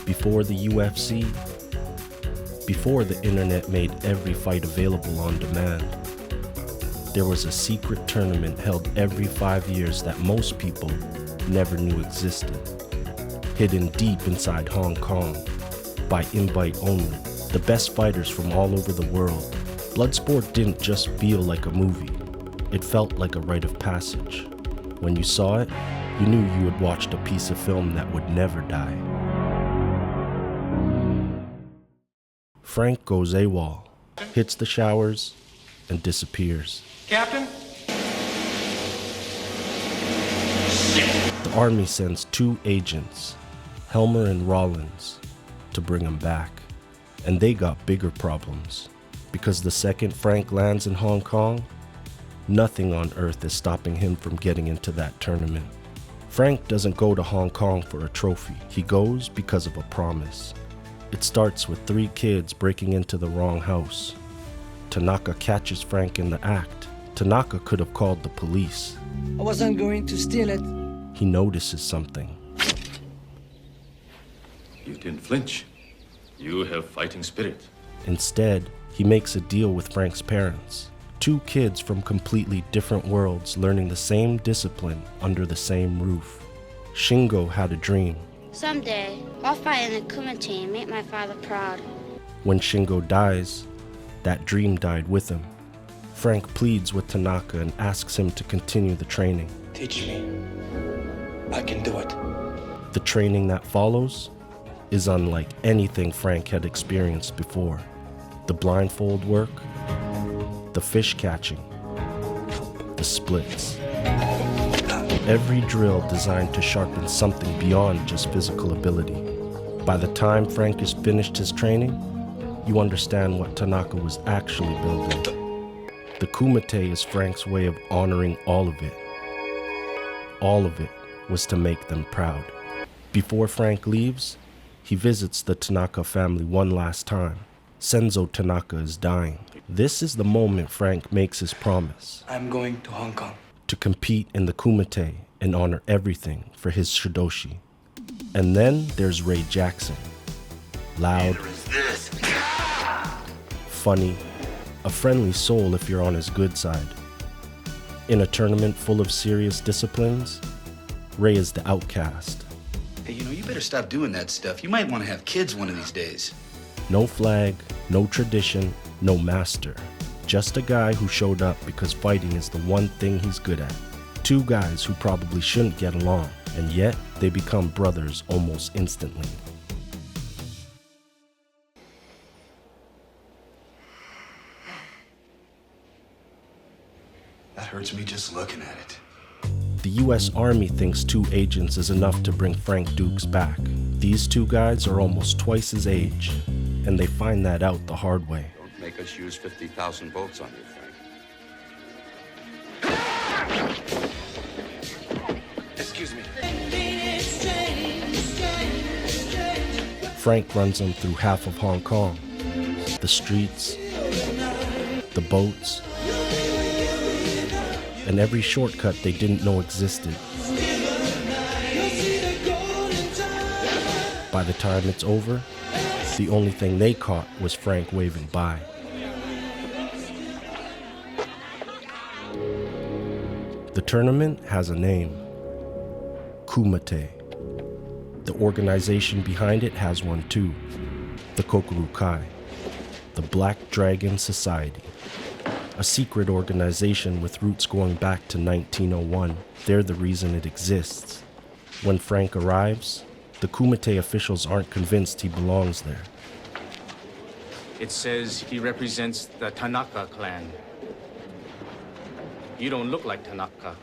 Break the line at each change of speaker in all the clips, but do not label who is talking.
Before the UFC, before the internet made every fight available on demand, there was a secret tournament held every 5 years that most people never knew existed. Hidden deep inside Hong Kong, by invite only, the best fighters from all over the world. Bloodsport didn't just feel like a movie, it felt like a rite of passage. When you saw it, you knew you had watched a piece of film that would never die. Frank goes AWOL, hits the showers, and disappears.
Captain?
The army sends 2 agents, Helmer and Rollins, to bring him back. And they got bigger problems, because the second Frank lands in Hong Kong, nothing on earth is stopping him from getting into that tournament. Frank doesn't go to Hong Kong for a trophy. He goes because of a promise. It starts with 3 kids breaking into the wrong house. Tanaka catches Frank in the act. Tanaka could have called the police.
I wasn't going to steal it.
He notices something.
You didn't flinch. You have fighting spirit.
Instead, he makes a deal with Frank's parents. 2 kids from completely different worlds learning the same discipline under the same roof. Shingo had a dream.
Someday, I'll fight in the kumate and make my father proud.
When Shingo dies, that dream died with him. Frank pleads with Tanaka and asks him to continue the training.
Teach me. I can do it.
The training that follows is unlike anything Frank had experienced before. The blindfold work, the fish catching, the splits. Every drill designed to sharpen something beyond just physical ability. By the time Frank has finished his training, you understand what Tanaka was actually building. The kumate is Frank's way of honoring all of it. All of it was to make them proud. Before Frank leaves, he visits the Tanaka family one last time. Senzo Tanaka is dying. This is the moment Frank makes his promise.
I'm going to Hong Kong.
To compete in the kumite and honor everything for his shidoshi. And then there's Ray Jackson. Loud, funny, a friendly soul if you're on his good side. In a tournament full of serious disciplines, Ray is the outcast.
Hey, you better stop doing that stuff. You might want to have kids one of these days.
No flag, no tradition, no master. Just a guy who showed up because fighting is the one thing he's good at. 2 guys who probably shouldn't get along, and yet they become brothers almost instantly.
That hurts me just looking at it.
The US Army thinks 2 agents is enough to bring Frank Dukes back. These 2 guys are almost twice his age, and they find that out the hard way.
Don't make us use 50,000 volts on you, Frank.
Excuse me.
Frank runs them through half of Hong Kong. The streets, the boats, and every shortcut they didn't know existed. By the time it's over, the only thing they caught was Frank waving by. The tournament has a name, Kumite. The organization behind it has one too, the Kokurukai, the Black Dragon Society. A secret organization with roots going back to 1901. They're the reason it exists. When Frank arrives, the Kumite officials aren't convinced he belongs there.
It says he represents the Tanaka clan. You don't look like Tanaka.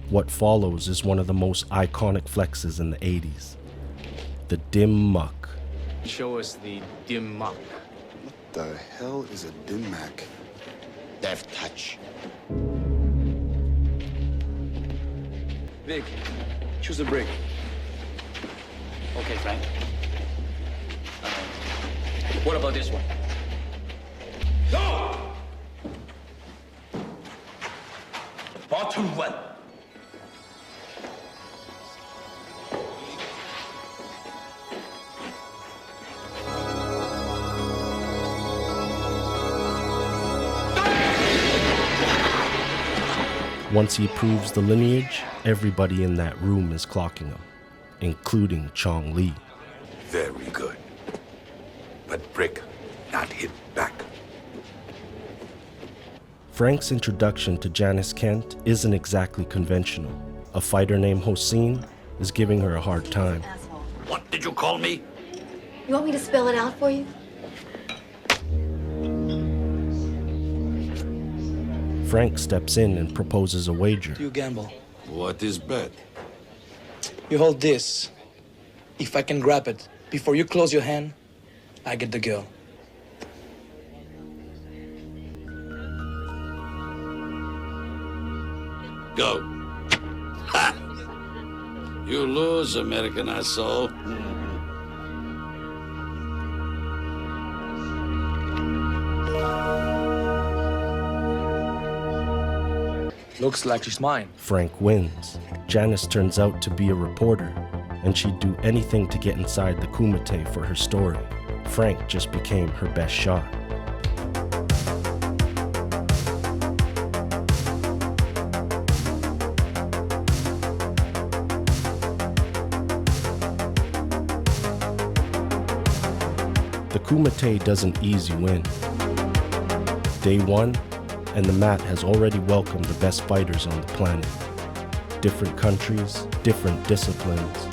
What follows is one of the most iconic flexes in the 80s. The dim muck.
Show us the dim muck.
What the hell is a dim mac?
Death touch.
Vic, choose a break.
Okay, Frank. What about this one?
Go!
Bottom 1.
Once he proves the lineage, everybody in that room is clocking him, including Chong Li.
Very good. But brick, not hit back.
Frank's introduction to Janice Kent isn't exactly conventional. A fighter named Hossein is giving her a hard time.
What did you call me?
You want me to spell it out for you?
Frank steps in and proposes a wager.
You gamble.
What is bet?
You hold this. If I can grab it before you close your hand, I get the girl.
Go. Ha! You lose, American asshole.
Looks like she's mine.
Frank wins. Janice turns out to be a reporter, and she'd do anything to get inside the Kumite for her story. Frank just became her best shot. The Kumite doesn't ease you in. Day one, and the mat has already welcomed the best fighters on the planet. Different countries, different disciplines.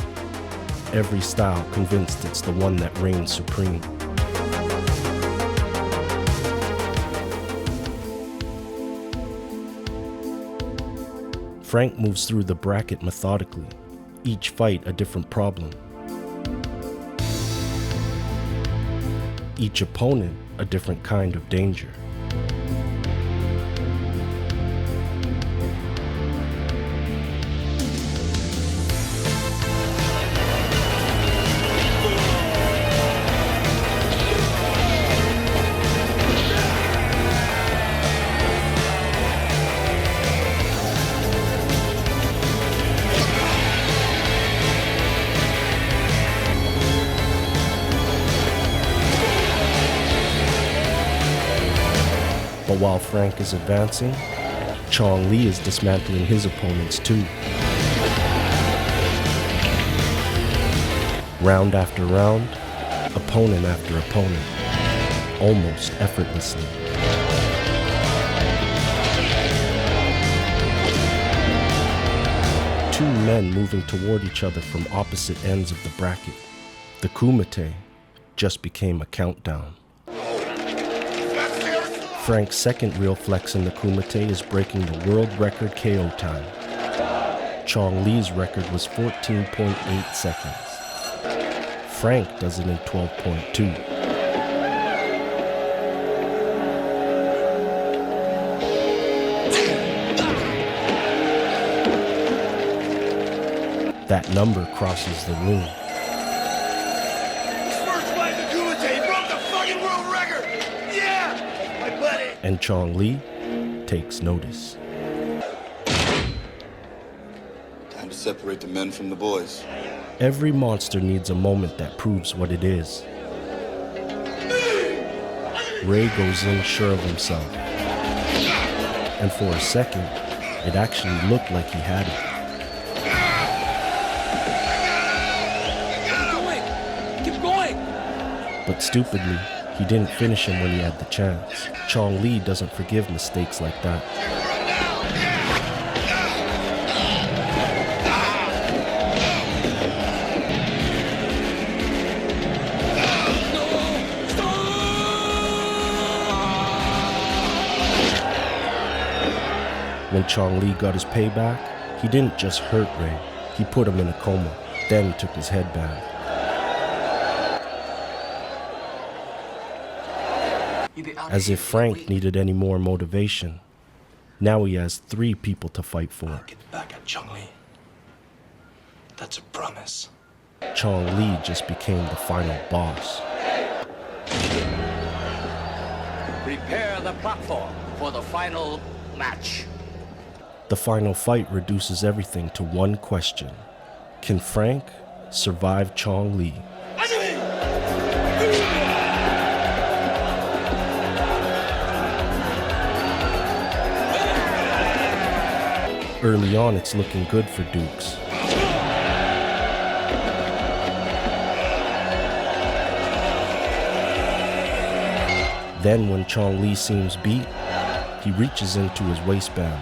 Every style convinced it's the one that reigns supreme. Frank moves through the bracket methodically, each fight a different problem. Each opponent a different kind of danger. But while Frank is advancing, Chong Li is dismantling his opponents too. Round after round, opponent after opponent, almost effortlessly. Two men moving toward each other from opposite ends of the bracket. The Kumite just became a countdown. Frank's second real flex in the Kumite is breaking the world record KO time. Chong Li's record was 14.8 seconds. Frank does it in 12.2. That number crosses the room. And Chong Li takes notice.
Time to separate the men from the boys.
Every monster needs a moment that proves what it is. Ray goes in sure of himself. And for a second, it actually looked like he had it.
Keep going!
But stupidly, he didn't finish him when he had the chance. Chong Li doesn't forgive mistakes like that. When Chong Li got his payback, he didn't just hurt Ray, he put him in a coma, then took his headband. As if Frank needed any more motivation. Now he has 3 people to fight for.
I'll get back at Chong Li. That's a promise.
Chong Li just became the final boss.
Prepare the platform for the final match.
The final fight reduces everything to one question. Can Frank survive Chong Li? Early on, it's looking good for Dukes. Then when Chong Li seems beat, he reaches into his waistband.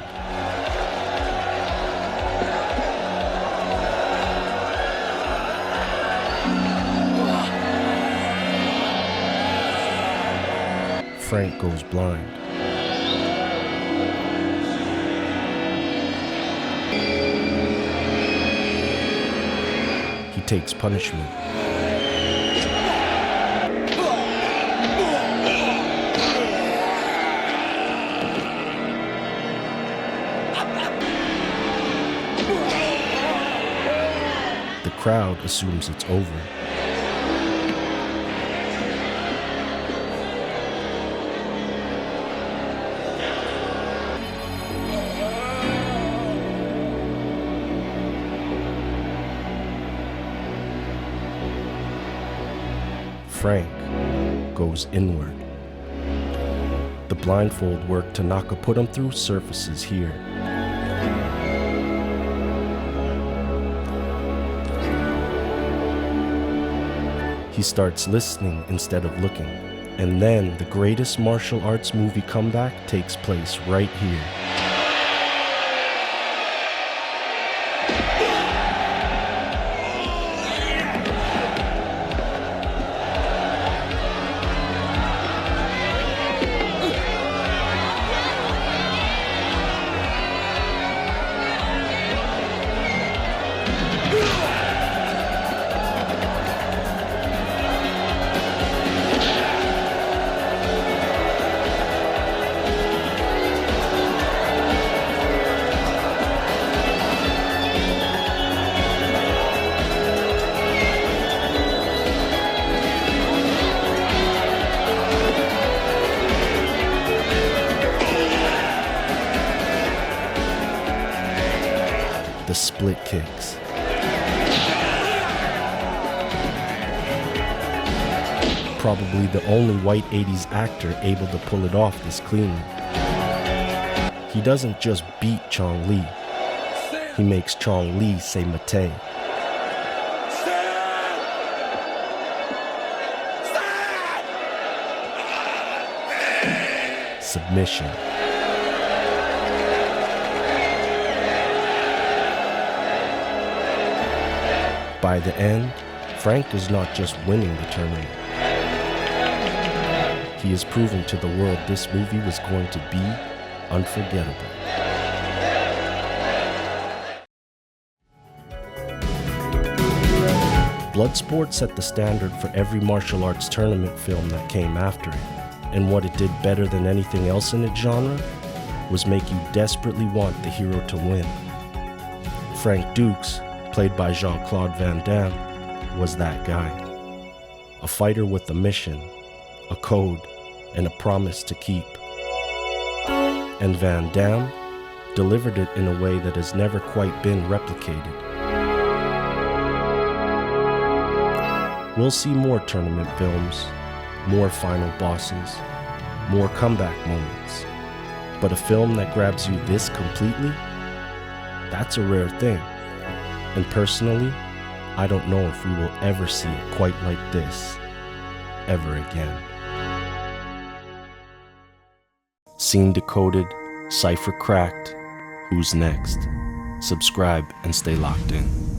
Frank goes blind. He takes punishment. The crowd assumes it's over. Frank goes inward. The blindfold work Tanaka put him through surfaces here. He starts listening instead of looking. And then the greatest martial arts movie comeback takes place right here. The split kicks. Probably the only white 80s actor able to pull it off this cleanly. He doesn't just beat Chong Li, he makes Chong Li say mate. Submission. By the end, Frank is not just winning the tournament. He is proving to the world this movie was going to be unforgettable. Bloodsport set the standard for every martial arts tournament film that came after it, and what it did better than anything else in its genre was make you desperately want the hero to win. Frank Dukes, played by Jean-Claude Van Damme, was that guy. A fighter with a mission, a code, and a promise to keep. And Van Damme delivered it in a way that has never quite been replicated. We'll see more tournament films, more final bosses, more comeback moments. But a film that grabs you this completely, that's a rare thing. And personally, I don't know if we will ever see it quite like this, ever again. Scene decoded, cipher cracked. Who's next? Subscribe and stay locked in.